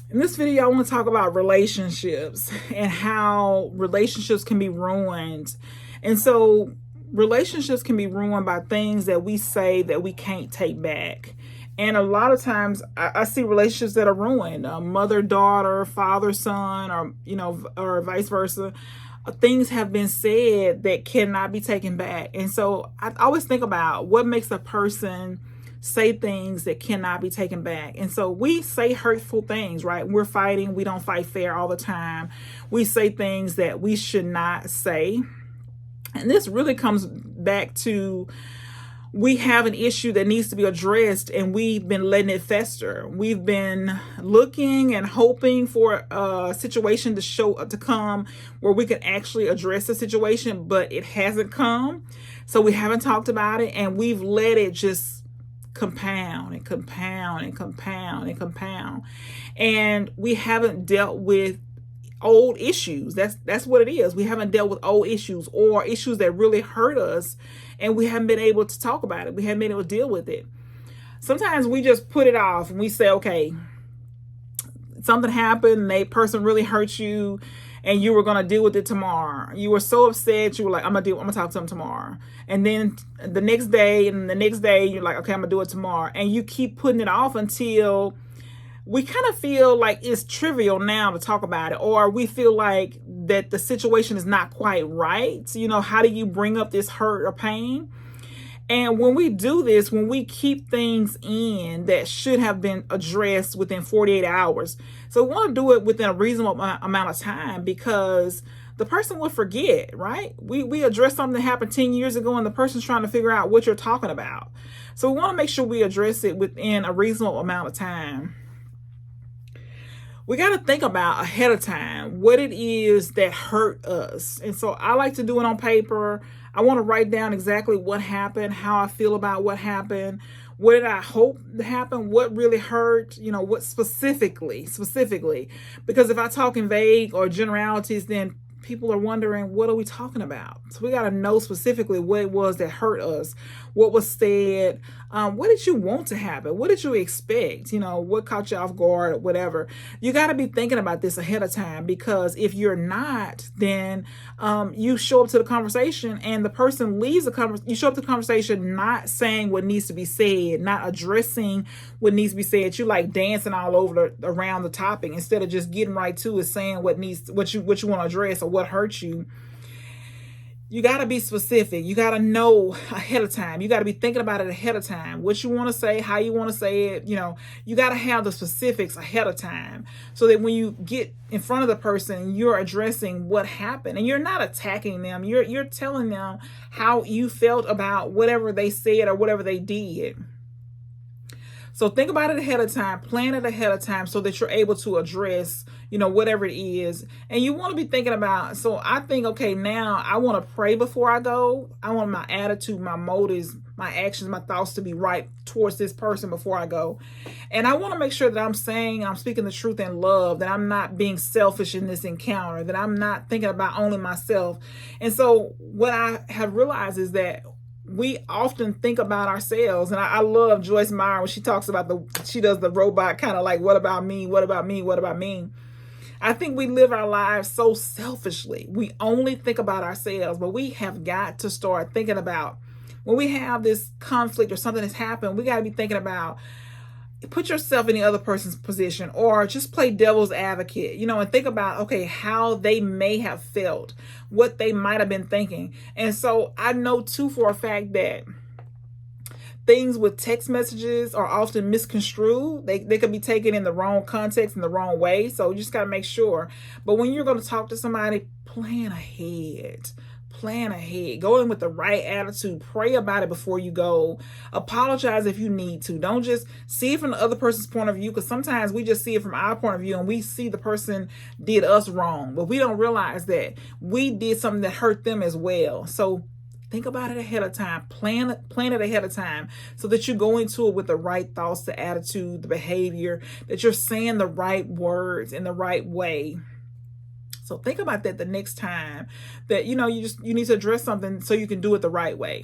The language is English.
In this video, I want to talk about relationships and how relationships can be ruined. And so, relationships can be ruined by things that we say that we can't take back. And a lot of times, I see relationships that are ruined, mother, daughter, father, son, or or vice versa. Things have been said that cannot be taken back. And so, I always think about what makes a person say things that cannot be taken back. And so we say hurtful things, right? We're fighting. We don't fight fair all the time. We say things that we should not say. And this really comes back to we have an issue that needs to be addressed, and we've been letting it fester. We've been looking and hoping for a situation to come where we can actually address the situation, but it hasn't come. So we haven't talked about it, and we've let it just compound and compound and compound and compound, and we haven't dealt with old issues. That's what it is. We haven't dealt with old issues or issues that really hurt us, and we haven't been able to talk about it. We haven't been able to deal with it. Sometimes we just put it off and we say, okay, something happened, a person really hurt you, and you were going to deal with it tomorrow. You were so upset, you were like, I'm gonna talk to them tomorrow. And then the next day, you're like, okay, I'm gonna do it tomorrow. And you keep putting it off until we kind of feel like it's trivial now to talk about it, or we feel like that the situation is not quite right. How do you bring up this hurt or pain? And when we do this, when we keep things in that should have been addressed within 48 hours, so we want to do it within a reasonable amount of time, because the person will forget, right? We address something that happened 10 years ago, and the person's trying to figure out what you're talking about. So we want to make sure we address it within a reasonable amount of time. We got to think about ahead of time what it is that hurt us. And so I like to do it on paper. I want to write down exactly what happened, how I feel about what happened, what did I hope to happen, what really hurt, what specifically. Because if I talk in vague or generalities, then people are wondering, what are we talking about? So we got to know specifically what it was that hurt us, what was said, what did you want to happen, what did you expect, what caught you off guard, or whatever. You got to be thinking about this ahead of time, because if you're not, then you show up to the conversation and the person leaves the conversation. You show up to the conversation not saying what needs to be said, not addressing what needs to be said. You like dancing all over around the topic instead of just getting right to it, saying what you want to address or what hurts you. You got to be specific. You got to know ahead of time. You got to be thinking about it ahead of time. What you want to say, how you want to say it. You got to have the specifics ahead of time, so that when you get in front of the person, you're addressing what happened, and you're not attacking them. You're telling them how you felt about whatever they said or whatever they did. So think about it ahead of time, plan it ahead of time, so that you're able to address, whatever it is. And you want to be thinking about, so I think, okay, now I want to pray before I go. I want my attitude, my motives, my actions, my thoughts to be right towards this person before I go. And I want to make sure that I'm speaking the truth in love, that I'm not being selfish in this encounter, that I'm not thinking about only myself. And so what I have realized is that we often think about ourselves. And I love Joyce Meyer when she talks about she does the robot kind of like, what about me? What about me? What about me? I think we live our lives so selfishly. We only think about ourselves, but we have got to start thinking about when we have this conflict or something that's happened, we got to be thinking about, put yourself in the other person's position, or just play devil's advocate, and think about, okay, how they may have felt, what they might have been thinking. And so I know too for a fact that things with text messages are often misconstrued. They could be taken in the wrong context, in the wrong way. So you just got to make sure. But when you're going to talk to somebody, plan ahead. Go in with the right attitude. Pray about it before you go. Apologize if you need to. Don't just see it from the other person's point of view, because sometimes we just see it from our point of view and we see the person did us wrong, but we don't realize that we did something that hurt them as well. So think about it ahead of time. Plan it ahead of time, so that you go into it with the right thoughts, the attitude, the behavior, that you're saying the right words in the right way. So think about that the next time that you need to address something, so you can do it the right way.